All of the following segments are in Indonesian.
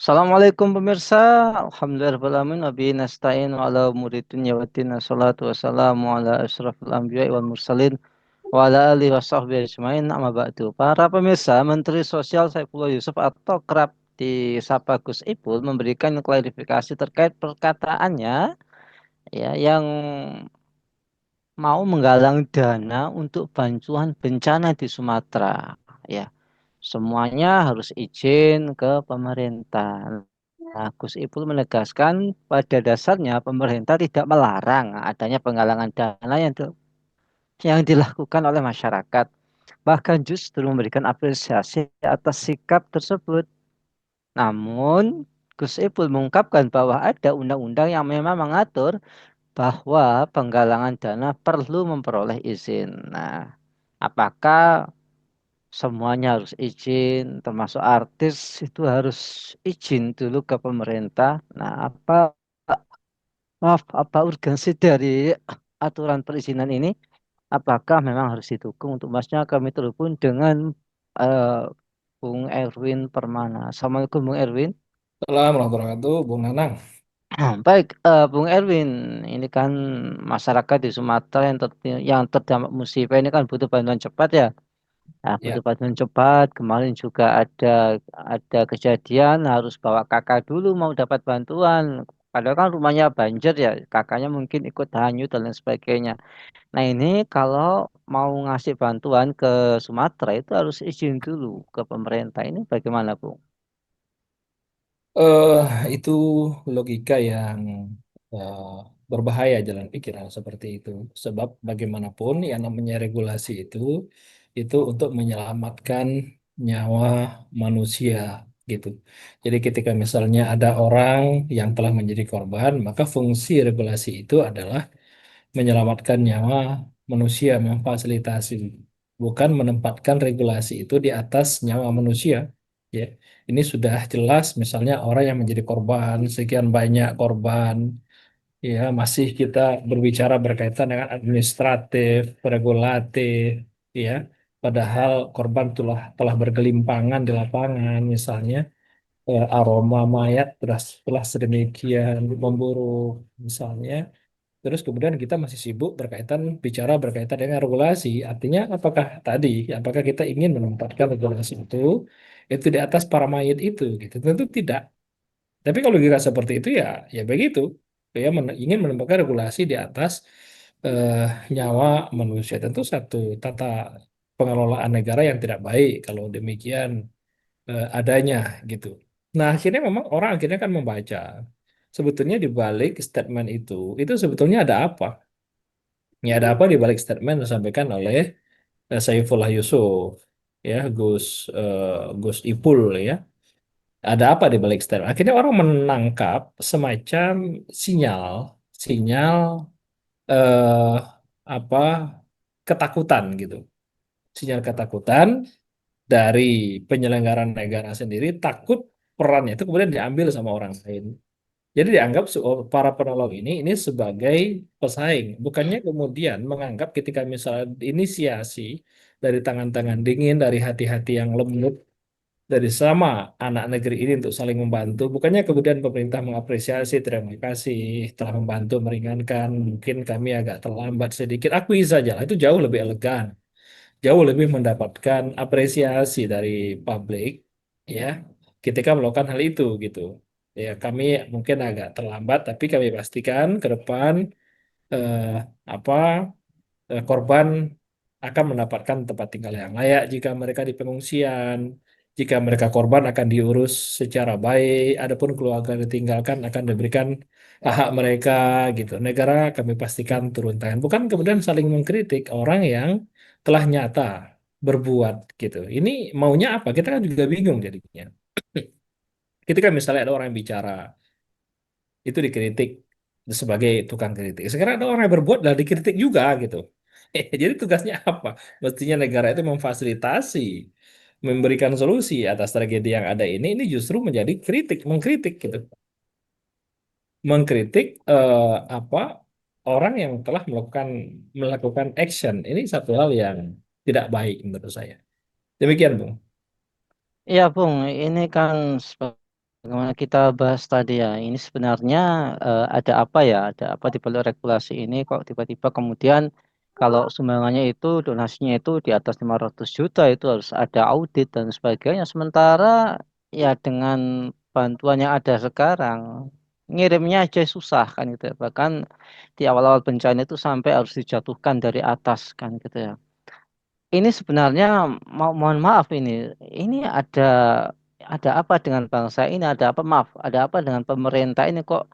Assalamualaikum pemirsa. Alhamdulillahirrahmanirrahim. Wabihi nasta'in wa ala umuri dunya waddin. Assalatu wassalamu ala asyrafil anbiya'i wal mursalin wa ala alihi wa sahbihi ajma'in. Amma ba'du. Para pemirsa, Menteri Sosial Saifullah Yusuf atau kerap disapa Gus Ipul memberikan klarifikasi terkait perkataannya ya yang mau menggalang dana untuk bantuan bencana di Sumatera. Ya, semuanya harus izin ke pemerintah. Nah, Gus Ipul menegaskan pada dasarnya pemerintah tidak melarang adanya penggalangan dana yang dilakukan oleh masyarakat. Bahkan justru memberikan apresiasi atas sikap tersebut. Namun, Gus Ipul mengungkapkan bahwa ada undang-undang yang memang mengatur bahwa penggalangan dana perlu memperoleh izin. Nah, apakah semuanya harus izin, termasuk artis itu harus izin dulu ke pemerintah? Nah, apa urgensi dari aturan perizinan ini? Apakah memang harus didukung? Untuk masnya kami terhubung dengan eh, Bung Erwin Permana. Assalamualaikum Bung Erwin. Assalamualaikum warahmatullahi wabarakatuh, Bung Nanang. Baik, Bung Erwin, ini kan masyarakat di Sumatera yang terdampak musibah ini kan butuh bantuan cepat ya. Nah, Ya, butuh bantuan cepat. Kemarin juga ada kejadian harus bawa kakak dulu mau dapat bantuan. Padahal kan rumahnya banjir ya, kakaknya mungkin ikut hanyut dan lain sebagainya. Nah ini kalau mau ngasih bantuan ke Sumatera itu harus izin dulu ke pemerintah. Ini bagaimana, Bu? eh, itu logika yang eh, berbahaya jalan pikiran seperti itu. Sebab bagaimanapun yang namanya regulasi itu untuk menyelamatkan nyawa manusia gitu. Jadi ketika misalnya ada orang yang telah menjadi korban, maka fungsi regulasi itu adalah menyelamatkan nyawa manusia, memfasilitasi, bukan menempatkan regulasi itu di atas nyawa manusia. Ya, ini sudah jelas. Misalnya orang yang menjadi korban, sekian banyak korban, ya masih kita berbicara berkaitan dengan administratif, regulatif, ya. Padahal korban telah bergelimpangan di lapangan, misalnya aroma mayat telah sedemikian memburuk, misalnya. Terus kemudian kita masih sibuk bicara berkaitan dengan regulasi. Artinya apakah kita ingin menempatkan regulasi itu di atas para mayat itu gitu. Tentu tidak. Tapi kalau logika seperti itu ya begitu. Ya ingin menempatkan regulasi di atas eh, nyawa manusia. Tentu satu tata pengelolaan negara yang tidak baik kalau demikian adanya gitu. Nah, akhirnya memang orang akhirnya kan membaca. Sebetulnya di balik statement itu sebetulnya ada apa? Ya, ada apa di balik statement yang disampaikan oleh Saifullah Yusuf, ya Gus Ipul ya. Ada apa di balik statement? Akhirnya orang menangkap semacam sinyal, sinyal eh, apa ketakutan gitu. Sinyal ketakutan dari penyelenggaraan negara sendiri takut perannya itu kemudian diambil sama orang lain. Jadi dianggap para penolong ini sebagai pesaing, bukannya kemudian menganggap ketika misalnya inisiasi dari tangan-tangan dingin, dari hati-hati yang lembut, dari sama anak negeri ini untuk saling membantu, bukannya kemudian pemerintah mengapresiasi, terima kasih telah membantu meringankan, mungkin kami agak terlambat sedikit, akui saja, itu jauh lebih elegan, jauh lebih mendapatkan apresiasi dari publik, ya, ketika melakukan hal itu gitu. Ya, kami mungkin agak terlambat, tapi kami pastikan ke depan eh, apa korban akan mendapatkan tempat tinggal yang layak jika mereka di pengungsian. Jika mereka korban akan diurus secara baik, adapun keluarga ditinggalkan akan diberikan hak mereka gitu. Negara kami pastikan turun tangan. Bukan kemudian saling mengkritik orang yang telah nyata berbuat gitu. Ini maunya apa? Kita kan juga bingung jadinya. Ketika misalnya ada orang yang bicara, itu dikritik sebagai tukang kritik. Sekarang ada orang yang berbuat dan dikritik juga gitu. Jadi tugasnya apa? Mestinya negara itu memfasilitasi, memberikan solusi atas tragedi yang ada ini justru menjadi mengkritik gitu. Mengkritik apa orang yang telah melakukan action. Ini satu hal yang tidak baik menurut saya. Demikian, Bung. Iya, Bung, ini kan Bagaimana kita bahas tadi ya, ini sebenarnya ada apa ya, ada apa di balik regulasi ini kok tiba-tiba kemudian kalau sumbangannya itu, donasinya itu di atas 500 juta itu harus ada audit dan sebagainya. Sementara ya dengan bantuan yang ada sekarang, ngirimnya aja susah kan gitu ya. Bahkan di awal-awal bencana itu sampai harus dijatuhkan dari atas kan gitu ya. Ini sebenarnya mohon maaf ini ada apa dengan bangsa ini? Ada apa maaf? Ada apa dengan pemerintah ini kok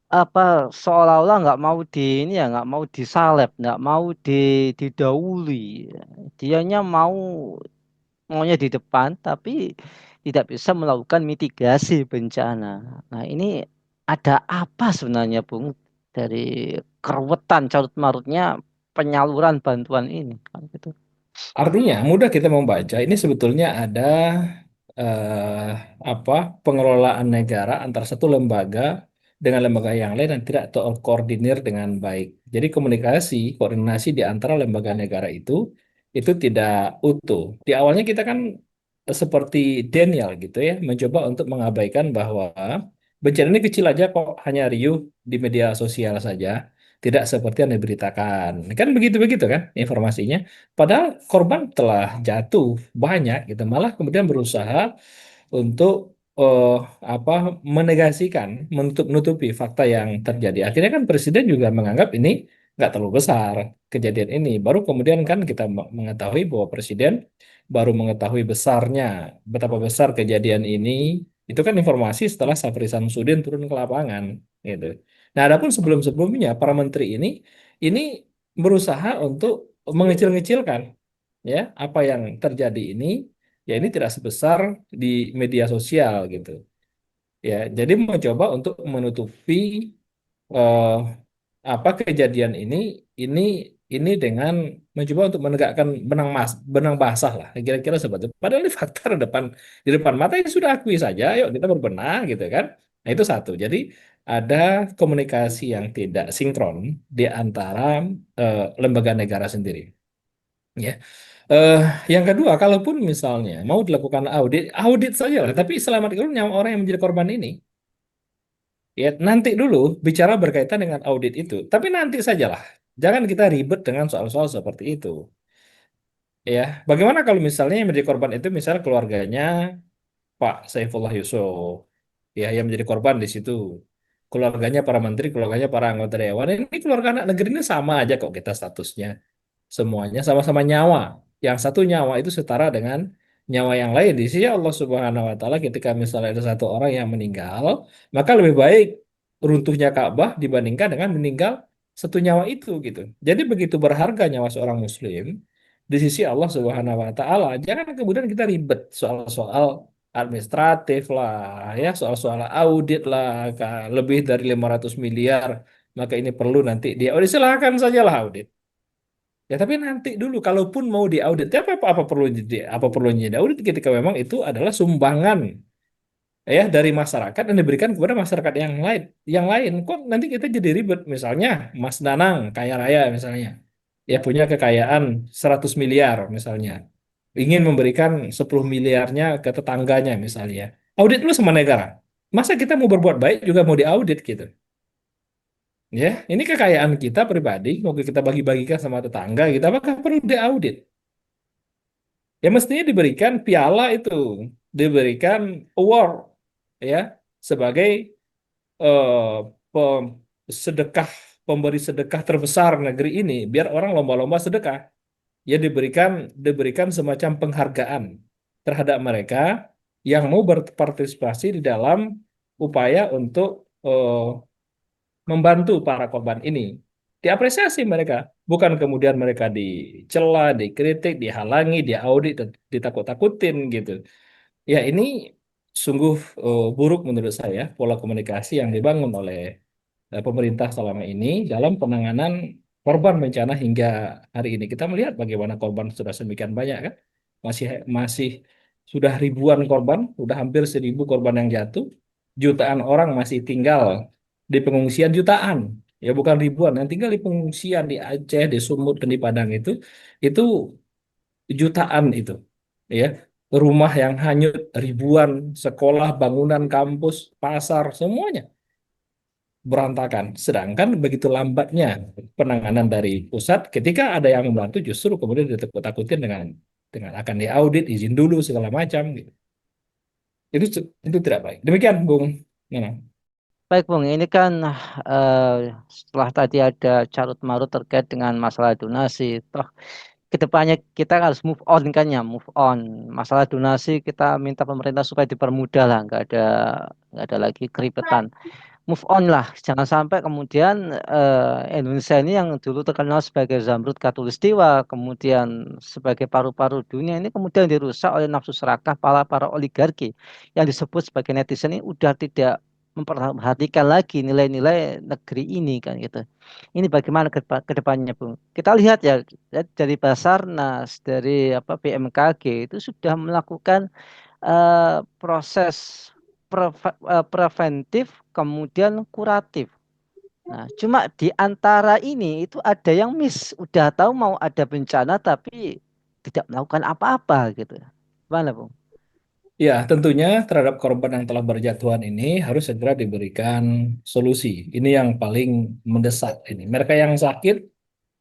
apa seolah-olah nggak mau di ini ya nggak mau disalib, nggak mau didahului. Dianya maunya di depan tapi tidak bisa melakukan mitigasi bencana. Nah ini ada apa sebenarnya Bung dari keruwetan carut marutnya penyaluran bantuan ini kan gitu. Artinya, mudah kita membaca ini sebetulnya ada eh, apa pengelolaan negara antara satu lembaga dengan lembaga yang lain dan tidak terkoordinir dengan baik. Jadi koordinasi di antara lembaga negara itu tidak utuh. Di awalnya kita kan seperti Daniel gitu ya, mencoba untuk mengabaikan bahwa bencana ini kecil aja kok, hanya riuh di media sosial saja, tidak seperti yang diberitakan. Kan begitu-begitu kan informasinya. Padahal korban telah jatuh banyak gitu, malah kemudian berusaha untuk eh, apa menegasikan, menutupi fakta yang terjadi. Akhirnya kan Presiden juga menganggap ini nggak terlalu besar kejadian ini. Baru kemudian kan kita mengetahui bahwa Presiden baru mengetahui betapa besar kejadian ini. Itu kan informasi setelah Safri Samsudin turun ke lapangan, gitu. Nah, adapun sebelum-sebelumnya para menteri ini berusaha untuk mengecil-ngecilkan ya apa yang terjadi ini, ya ini tidak sebesar di media sosial gitu ya, jadi mencoba untuk menutupi eh, apa kejadian ini ini dengan mencoba untuk menegakkan benang basah lah kira-kira seperti itu. Padahal ini fakta di depan mata ini sudah akui saja, yuk kita berbenah gitu kan. Nah itu satu, jadi ada komunikasi yang tidak sinkron di antara lembaga negara sendiri. Ya. Eh, yang kedua, kalaupun misalnya mau dilakukan audit saja lah, tapi selamatkan dulu nyawa orang yang menjadi korban ini. Ya, nanti dulu bicara berkaitan dengan audit itu. Tapi nanti sajalah. Jangan kita ribet dengan soal-soal seperti itu. Ya, bagaimana kalau misalnya yang menjadi korban itu misalnya keluarganya Pak Saifullah Yusuf, ya yang menjadi korban di situ. Keluarganya para menteri, keluarganya para anggota dewan. Ini keluarga anak negeri ini sama aja kok kita statusnya. Semuanya sama-sama nyawa. Yang satu nyawa itu setara dengan nyawa yang lain. Di sisi Allah Subhanahu wa taala ketika misalnya ada satu orang yang meninggal, maka lebih baik runtuhnya Ka'bah dibandingkan dengan meninggal satu nyawa itu gitu. Jadi begitu berharga nyawa seorang muslim di sisi Allah Subhanahu wa taala. Jangan kemudian kita ribet soal-soal administratif lah, ya soal-soal audit lah, lebih dari 500 miliar, maka ini perlu nanti dia audit, silakan sajalah audit. Ya tapi nanti dulu kalaupun mau diaudit, ya apa perlunya diaudit ketika memang itu adalah sumbangan ya dari masyarakat dan diberikan kepada masyarakat yang lain. Kok nanti kita jadi ribet, misalnya Mas Danang kaya raya misalnya, ya punya kekayaan 100 miliar misalnya, ingin memberikan 10 miliarnya ke tetangganya misalnya, audit dulu sama negara. Masa kita mau berbuat baik juga mau diaudit gitu. Ya, ini kekayaan kita pribadi, mau kita bagi-bagikan sama tetangga gitu, apakah perlu diaudit? Ya mestinya diberikan piala itu, diberikan award ya sebagai eh, pem- sedekah, pemberi sedekah terbesar negeri ini, biar orang lomba-lomba sedekah. Ya diberikan semacam penghargaan terhadap mereka yang mau berpartisipasi di dalam upaya untuk membantu para korban ini. Diapresiasi mereka, bukan kemudian mereka dicela, dikritik, dihalangi, diaudit, dan ditakut-takutin gitu. Ya ini sungguh buruk menurut saya pola komunikasi yang dibangun oleh pemerintah selama ini dalam penanganan korban bencana hingga hari ini. Kita melihat bagaimana korban sudah semakin banyak kan, masih masih sudah ribuan korban, sudah hampir 1.000 korban yang jatuh, jutaan orang masih tinggal di pengungsian, jutaan, ya bukan ribuan yang tinggal di pengungsian di Aceh, di Sumut dan di Padang itu jutaan itu, ya. rumah yang hanyut ribuan, sekolah, bangunan, kampus, pasar, semuanya berantakan. Sedangkan begitu lambatnya penanganan dari pusat, ketika ada yang membantu justru kemudian ditakut-takutin dengan akan diaudit, izin dulu segala macam gitu. Itu tidak baik. Demikian, Bung. Nana. Baik, Bung. Ini kan setelah tadi ada carut marut terkait dengan masalah donasi. Toh kedepannya kita harus move on kan ya, move on. Masalah donasi kita minta pemerintah supaya dipermudah lah, nggak ada lagi keribetan. Move on lah, jangan sampai kemudian Indonesia ini yang dulu terkenal sebagai Zamrud Khatulistiwa, kemudian sebagai paru-paru dunia ini kemudian dirusak oleh nafsu serakah para oligarki yang disebut sebagai netizen ini udah tidak memperhatikan lagi nilai-nilai negeri ini kan gitu. Ini bagaimana ke depannya, Bung? Kita lihat ya dari Basarnas, dari apa BMKG itu sudah melakukan proses preventif kemudian kuratif. Nah, cuma di antara ini itu ada yang miss, udah tahu mau ada bencana tapi tidak melakukan apa-apa gitu. Gimana, Bung? Ya, tentunya terhadap korban yang telah berjatuhan ini harus segera diberikan solusi. Ini yang paling mendesak ini. Mereka yang sakit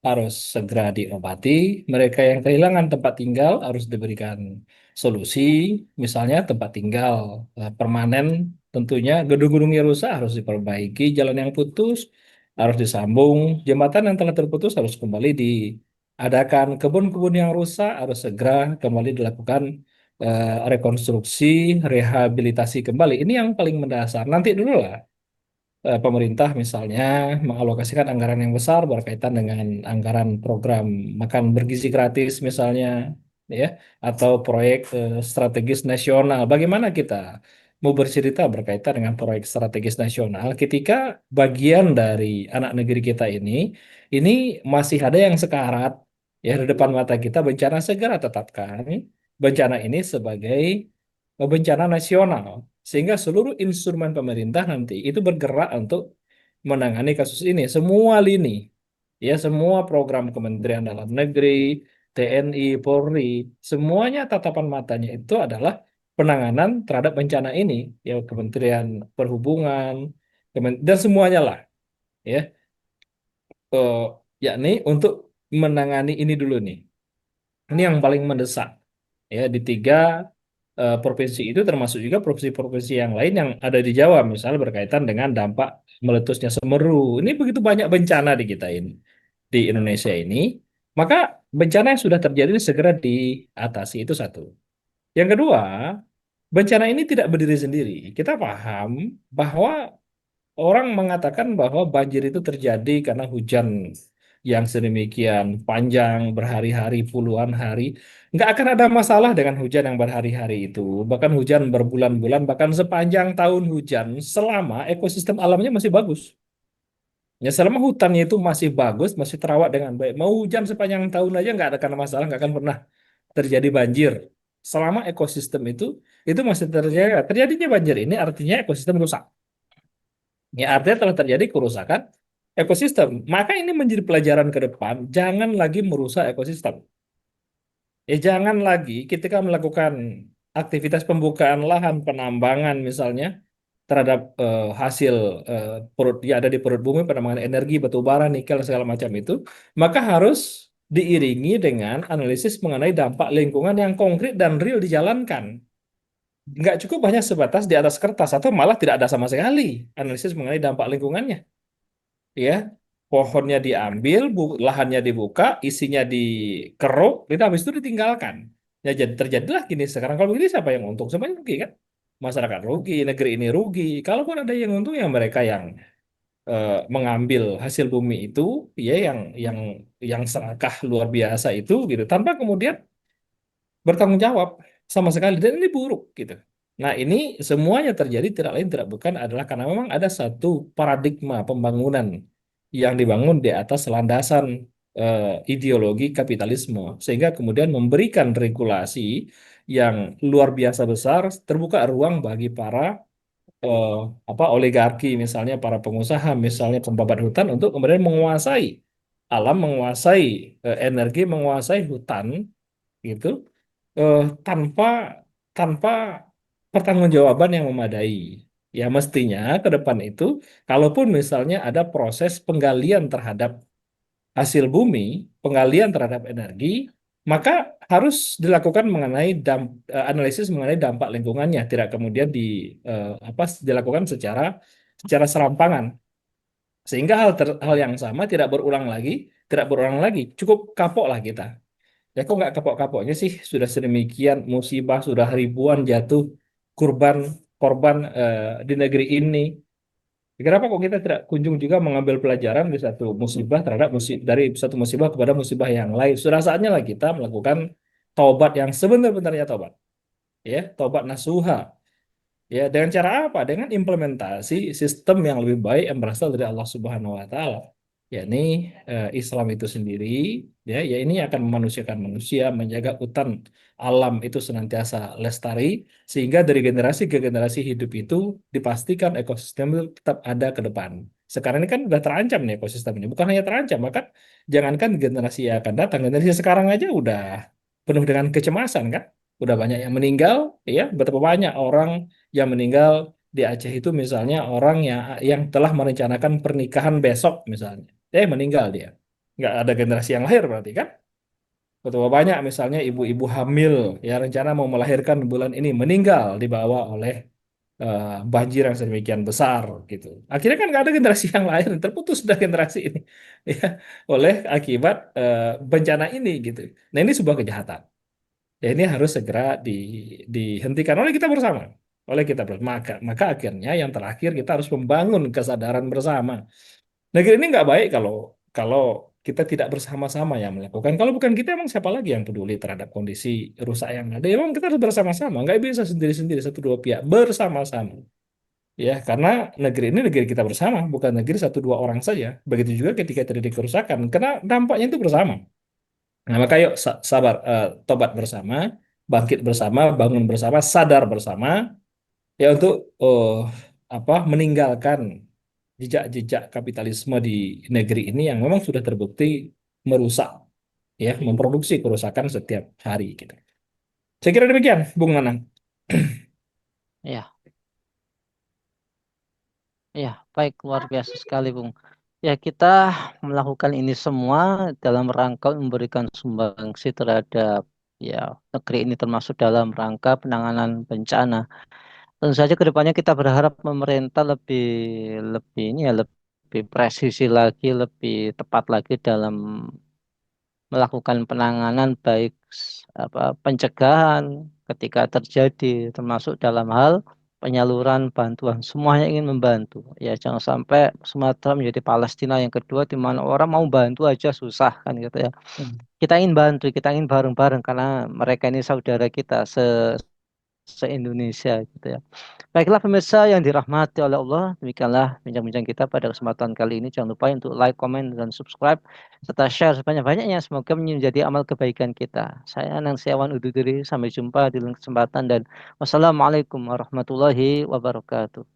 harus segera diobati. Mereka yang kehilangan tempat tinggal harus diberikan solusi, misalnya tempat tinggal permanen. Tentunya gedung-gedung yang rusak harus diperbaiki, jalan yang putus harus disambung, jembatan yang telah terputus harus kembali diadakan, kebun-kebun yang rusak harus segera kembali dilakukan rekonstruksi, rehabilitasi kembali. Ini yang paling mendasar. Nanti dulu lah pemerintah misalnya mengalokasikan anggaran yang besar berkaitan dengan anggaran program makan bergizi gratis misalnya ya atau proyek strategis nasional. Bagaimana kita mau bercerita berkaitan dengan proyek strategis nasional ketika bagian dari anak negeri kita ini masih ada yang sekarat ya di depan mata kita bencana segera tetapkan bencana ini sebagai bencana nasional sehingga seluruh instrumen pemerintah nanti itu bergerak untuk menangani kasus ini. Semua lini, ya semua program Kementerian Dalam Negeri, TNI, Polri, semuanya tatapan matanya itu adalah penanganan terhadap bencana ini. Ya Kementerian Perhubungan, dan semuanya lah, ya. Eh, yakni untuk menangani ini dulu nih. Ini yang paling mendesak ya di tiga provinsi itu termasuk juga provinsi-provinsi yang lain yang ada di Jawa misalnya berkaitan dengan dampak meletusnya Semeru. Ini begitu banyak bencana di kita ini di Indonesia ini, maka bencana yang sudah terjadi ini segera diatasi itu satu. Yang kedua, bencana ini tidak berdiri sendiri. Kita paham bahwa orang mengatakan bahwa banjir itu terjadi karena hujan yang sedemikian panjang, berhari-hari, puluhan hari. Nggak akan ada masalah dengan hujan yang berhari-hari itu. Bahkan hujan berbulan-bulan, bahkan sepanjang tahun hujan, selama ekosistem alamnya masih bagus. Ya, selama hutannya itu masih bagus, masih terawat dengan baik. Mau hujan sepanjang tahun aja nggak ada karena masalah, nggak akan pernah terjadi banjir. Selama ekosistem itu masih terjaga. Terjadinya banjir ini artinya ekosistem rusak. Ya, artinya telah terjadi kerusakan ekosistem. Maka ini menjadi pelajaran ke depan, jangan lagi merusak ekosistem. Jangan lagi ketika melakukan aktivitas pembukaan lahan, penambangan misalnya, terhadap hasil perut yang ada di perut bumi, penambangan energi, batu bara, nikel, segala macam itu, maka harus diiringi dengan analisis mengenai dampak lingkungan yang konkret dan real dijalankan. Nggak cukup hanya sebatas di atas kertas atau malah tidak ada sama sekali analisis mengenai dampak lingkungannya. Ya, pohonnya diambil, lahannya dibuka, isinya dikeruk, itu habis itu ditinggalkan. Ya, jadi terjadilah gini sekarang. Kalau begini siapa yang untung? Semuanya rugi kan? Masyarakat rugi, negeri ini rugi. Kalaupun ada yang untung, yang mereka yang mengambil hasil bumi itu, ya yang serakah luar biasa itu, gitu, tanpa kemudian bertanggung jawab sama sekali dan ini buruk gitu. Nah, ini semuanya terjadi tidak lain tidak bukan adalah karena memang ada satu paradigma pembangunan yang dibangun di atas landasan ideologi kapitalisme sehingga kemudian memberikan regulasi yang luar biasa besar terbuka ruang bagi para eh, oligarki misalnya para pengusaha misalnya pembabat hutan untuk kemudian menguasai alam, menguasai energi, menguasai hutan gitu tanpa tanpa pertanggungjawaban yang memadai. Ya mestinya ke depan itu, kalaupun misalnya ada proses penggalian terhadap hasil bumi, penggalian terhadap energi, maka harus dilakukan mengenai analisis mengenai dampak lingkungannya, tidak kemudian dilakukan secara secara serampangan, sehingga hal yang sama tidak berulang lagi, cukup kapoklah kita. Ya kok nggak kapok-kapoknya sih, sudah sedemikian musibah, sudah ribuan jatuh korban korban di negeri ini. Kenapa kok kita tidak kunjung juga mengambil pelajaran di satu musibah dari satu musibah kepada musibah yang lain? Sudah saatnya lah kita melakukan taubat yang sebenar-benarnya taubat, ya, taubat nasuha. Ya, dengan cara apa? Dengan implementasi sistem yang lebih baik yang berasal dari Allah Subhanahu wa taala. Yakni Islam itu sendiri, ya ini akan memanusiakan manusia, menjaga hutan alam itu senantiasa lestari sehingga dari generasi ke generasi hidup itu dipastikan ekosistem itu tetap ada ke depan. Sekarang ini kan sudah terancam nih ekosistem ini, bukan hanya terancam, bahkan jangankan generasi yang akan datang, generasi sekarang aja udah penuh dengan kecemasan kan? Udah banyak yang meninggal, ya, betapa banyak orang yang meninggal di Aceh itu misalnya orang yang telah merencanakan pernikahan besok misalnya, meninggal dia, nggak ada generasi yang lahir berarti kan. Betapa banyak misalnya ibu-ibu hamil ya rencana mau melahirkan bulan ini meninggal dibawa oleh banjir yang sedemikian besar gitu. Akhirnya kan nggak ada generasi yang lahir, terputus sudah generasi ini ya oleh akibat bencana ini gitu. Nah ini sebuah kejahatan. Ya ini harus segera dihentikan oleh kita bersama. Oleh kita bersama. Maka akhirnya yang terakhir kita harus membangun kesadaran bersama. Negeri ini nggak baik kalau kalau kita tidak bersama-sama yang melakukan. Kalau bukan kita, emang siapa lagi yang peduli terhadap kondisi rusak yang ada? Emang kita harus bersama-sama. Nggak bisa sendiri-sendiri satu dua pihak bersama-sama. Ya, karena negeri ini negeri kita bersama, bukan negeri satu dua orang saja. Begitu juga ketika terjadi kerusakan, karena dampaknya itu bersama. Nah, maka yuk sabar, tobat bersama, bangkit bersama, bangun bersama, sadar bersama, ya untuk meninggalkan jejak-jejak kapitalisme di negeri ini yang memang sudah terbukti merusak, ya, memproduksi kerusakan setiap hari gitu. Saya kira demikian, Bung Nanang. Ya, ya, baik, luar biasa sekali, Bung. Ya, kita melakukan ini semua dalam rangka memberikan sumbangsi terhadap ya negeri ini termasuk dalam rangka penanganan bencana. Tentu saja ke depannya kita berharap pemerintah lebih lebih ini ya lebih presisi lagi, lebih tepat lagi dalam melakukan penanganan baik pencegahan ketika terjadi termasuk dalam hal penyaluran bantuan. Semuanya ingin membantu. Ya jangan sampai Sumatera menjadi Palestina yang kedua di mana orang mau bantu aja susah kan gitu ya. Hmm. Kita ingin bantu, kita ingin bareng-bareng karena mereka ini saudara kita se-Indonesia gitu ya. Baiklah pemirsa yang dirahmati oleh Allah, demikianlah bincang-bincang kita pada kesempatan kali ini. Jangan lupa untuk like, comment, dan subscribe, serta share sebanyak-banyaknya. Semoga menjadi amal kebaikan kita. Saya Anang Setiawan undur diri, sampai jumpa di lain kesempatan dan wassalamualaikum warahmatullahi wabarakatuh.